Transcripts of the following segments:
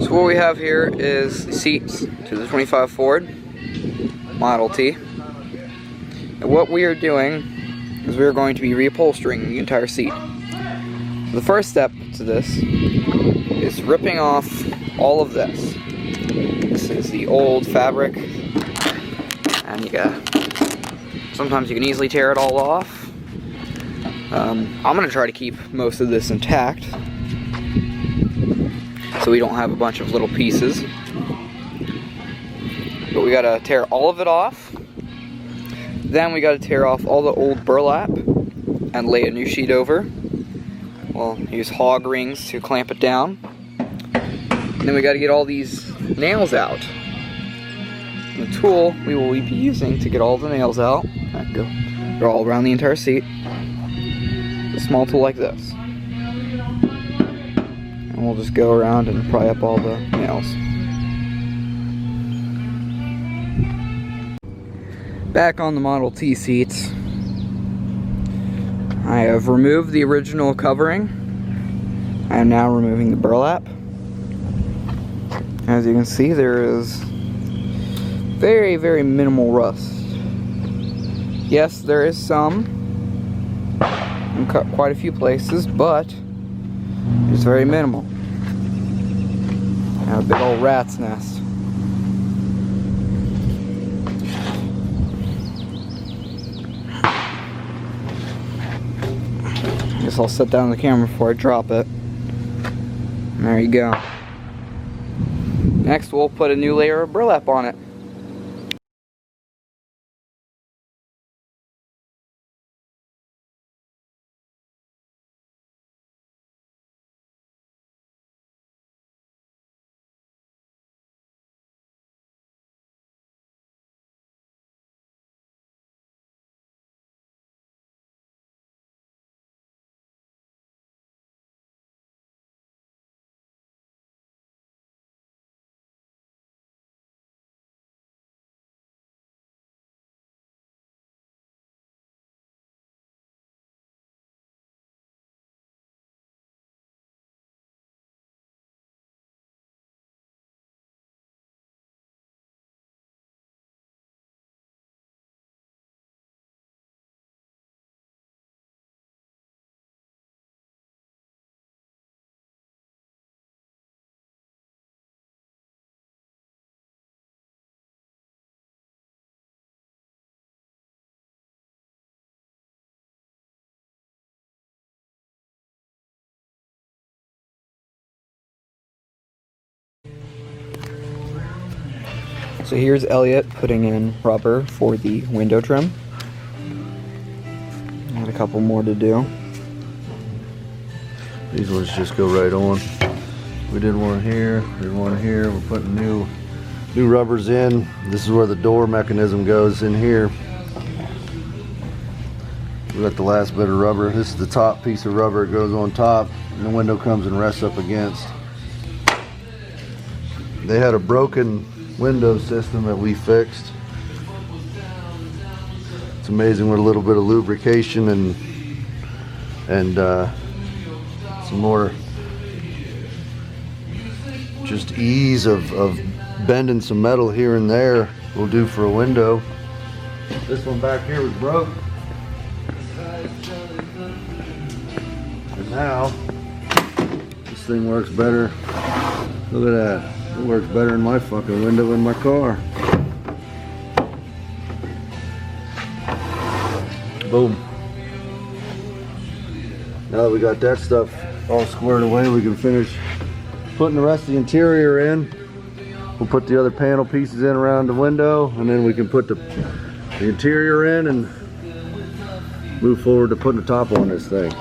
So what we have here is the seats to the 25 Ford Model T. And what we are doing is we are going to be reupholstering the entire seat. The first step to this is ripping off all of this. This is the old fabric, and sometimes you can easily tear it all off. I'm going to try to keep most of this intact, so we don't have a bunch of little pieces. But we gotta tear all of it off. Then we gotta tear off all the old burlap and lay a new sheet over. We'll use hog rings to clamp it down. And then we gotta get all these nails out. And the tool we will be using to get all the nails out, they're all around the entire seat. A small tool like this. And we'll just go around and pry up all the nails. Back on the Model T seats, I have removed the original covering. I am now removing the burlap. As you can see, there is very, very minimal rust. Yes, there is some in quite a few places, but it's very minimal. And a big old rat's nest. I guess I'll set down the camera before I drop it. And there you go. Next, we'll put a new layer of burlap on it. So here's Elliot putting in rubber for the window trim. Got a couple more to do. These ones just go right on. We did one here, did one here. We're putting new rubbers in. This is where the door mechanism goes in here. We got the last bit of rubber. This is the top piece of rubber. It goes on top, and the window comes and rests up against. They had a broken window system that we fixed. It's amazing with a little bit of lubrication and some more just ease of bending some metal here and there will do for a window. This one back here was broke, and now this thing works better. Look at that. It works better than my fucking window in my car. Boom. Now that we got that stuff all squared away, we can finish putting the rest of the interior in. We'll put the other panel pieces in around the window, and then we can put the interior in and move forward to putting the top on this thing.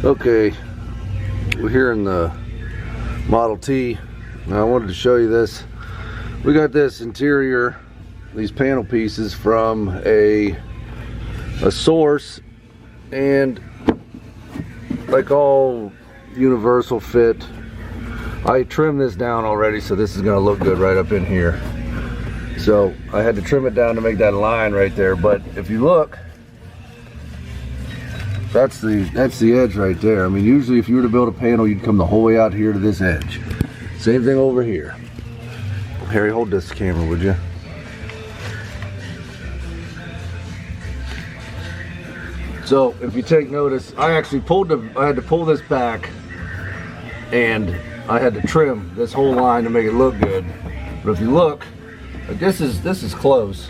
Okay, we're here in the Model T. Now I wanted to show you this. We got this interior, these panel pieces from a source, and like all universal fit, I trimmed this down already, so this is going to look good right up in here. So I had to trim it down to make that line right there. But if you look, that's the edge right there. I mean, usually if you were to build a panel, you'd come the whole way out here to this edge. Same thing over here. Harry, hold this camera, would you? So if you take notice, I actually I had to pull this back, and I had to trim this whole line to make it look good. But if you look, like this is close.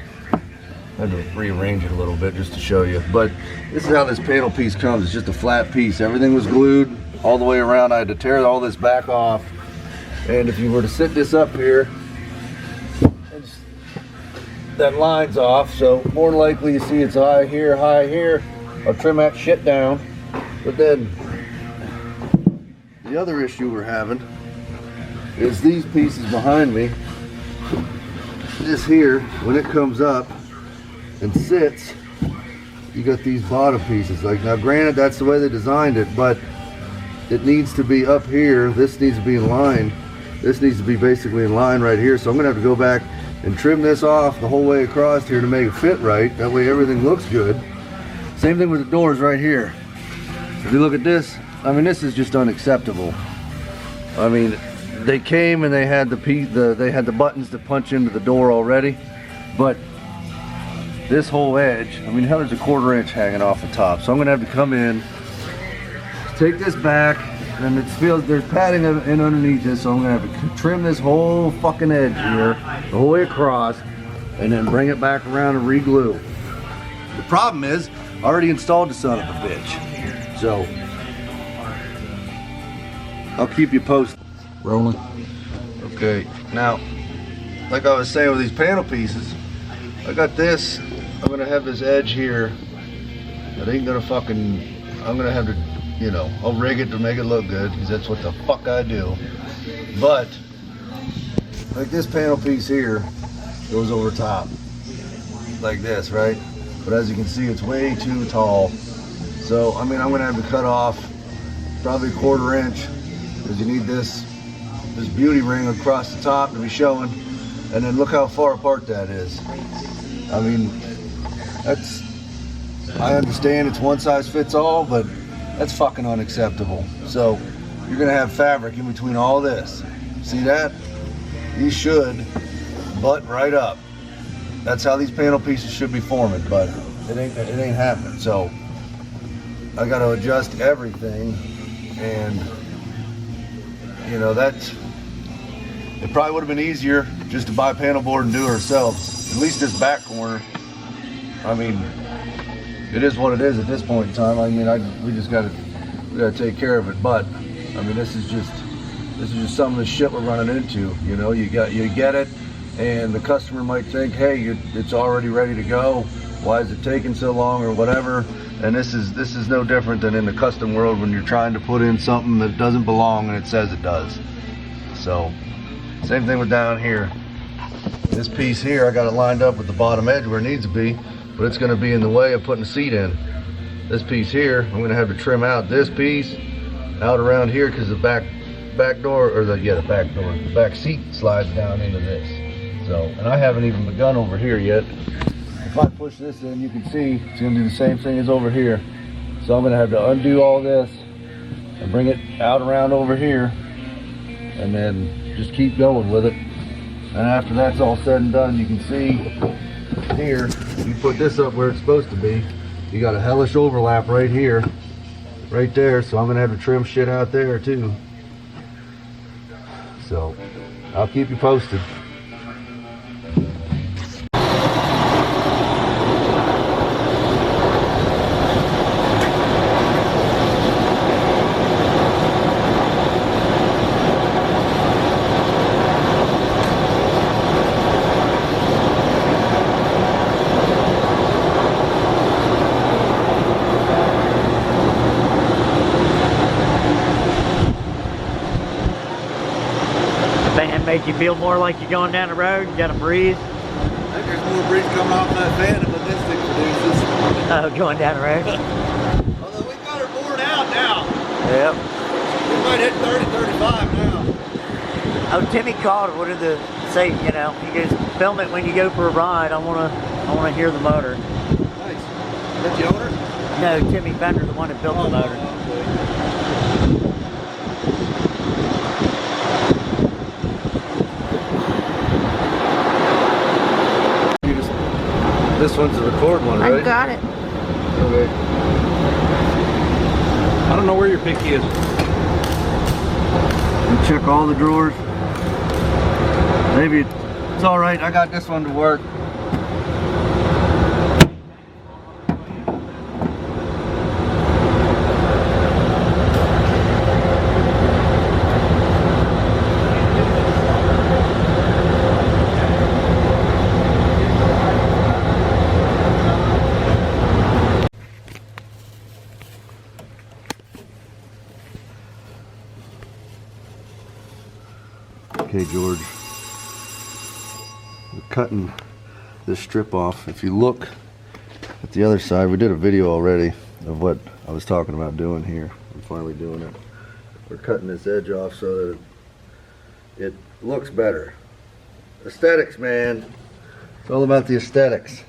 I had to rearrange it a little bit just to show you. But this is how this panel piece comes. It's just a flat piece. Everything was glued all the way around. I had to tear all this back off. And if you were to sit this up here, that line's off. So more than likely you see it's high here, high here. I'll trim that shit down. But then the other issue we're having is these pieces behind me. This here, when it comes up and sits, you got these bottom pieces. Like, now granted, that's the way they designed it, but it needs to be up here. This needs to be in line. This needs to be basically in line right here. So I'm gonna have to go back and trim this off the whole way across here to make it fit right. That way everything looks good. Same thing with the doors right here. If you look at this, I mean, this is just unacceptable. I mean, they came and they had they had the buttons to punch into the door already, but this whole edge, I mean, hell, there's a 1/4 inch hanging off the top. So I'm gonna have to come in, take this back, and there's padding in underneath this, so I'm gonna have to trim this whole fucking edge here, the whole way across, and then bring it back around and re-glue. The problem is, I already installed the son of a bitch. So, I'll keep you posted. Rolling. Okay, now, like I was saying with these panel pieces, I got this, I'm gonna have this edge here that ain't gonna fucking, I'm gonna have to, you know, I'll rig it to make it look good, because that's what the fuck I do. But, like this panel piece here goes over top, like this, right? But as you can see, it's way too tall. So, I mean, I'm gonna have to cut off probably 1/4 inch, because you need this beauty ring across the top to be showing. And then look how far apart that is. I mean, I understand it's one size fits all, but that's fucking unacceptable. So you're gonna have fabric in between all this. See that? These should butt right up. That's how these panel pieces should be forming, but it ain't happening. So I gotta adjust everything, and you know, it probably would have been easier just to buy panel board and do it ourselves. At least this back corner, I mean, it is what it is at this point in time. I mean, we gotta take care of it. But I mean, this is just some of the shit we're running into. You know, you get it, and the customer might think, hey, it's already ready to go. Why is it taking so long, or whatever? And this is no different than in the custom world when you're trying to put in something that doesn't belong and it says it does. So, same thing with down here. This piece here, I got it lined up with the bottom edge where it needs to be, but it's going to be in the way of putting the seat in. This piece here, I'm going to have to trim out this piece out around here, because the back door, or the back seat slides down into this. So, and I haven't even begun over here yet. If I push this in, you can see it's going to do the same thing as over here. So I'm going to have to undo all this and bring it out around over here, and then just keep going with it. And after that's all said and done, you can see here, you put this up where it's supposed to be, you got a hellish overlap right here, right there. So I'm going to have to trim shit out there too. So I'll keep you posted. Make you feel more like you're going down the road? You got to breathe? I think there's more breeze coming off that fan than what this thing produces. Oh, going down the road? Although we've got her bored out now. Yep. We might hit 30, 35 now. Oh, Timmy called. What did the say? You know, he goes, film it when you go for a ride. I wanna hear the motor. Nice. Is that the owner? No, Timmy Bender, the one that built the motor. This one's the record one, right? I got it. Okay. I don't know where your picky is. You check all the drawers. Maybe it's all right. I got this one to work. Okay, George, we're cutting this strip off. If you look at the other side, we did a video already of what I was talking about doing here. I'm finally doing it. We're cutting this edge off so that it looks better. Aesthetics, man. It's all about the aesthetics.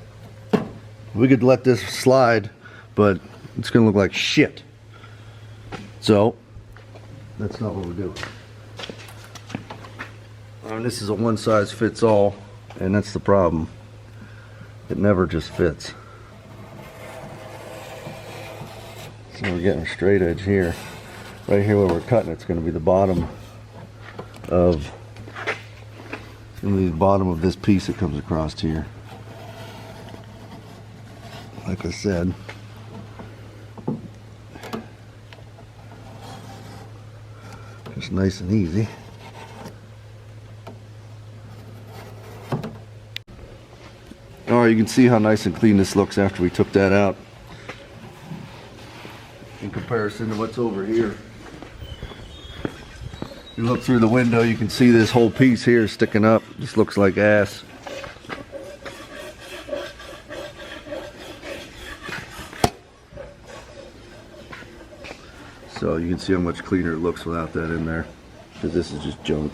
We could let this slide, but it's gonna look like shit. So, that's not what we do. This is a one size fits all, and that's the problem. It never just fits. So we're getting a straight edge here. Right here where we're cutting, it's going to be the bottom of this piece that comes across here. Like I said, just nice and easy. Alright, you can see how nice and clean this looks after we took that out in comparison to what's over here. You look through the window, you can see this whole piece here sticking up. Just looks like ass. So you can see how much cleaner it looks without that in there, because this is just junk.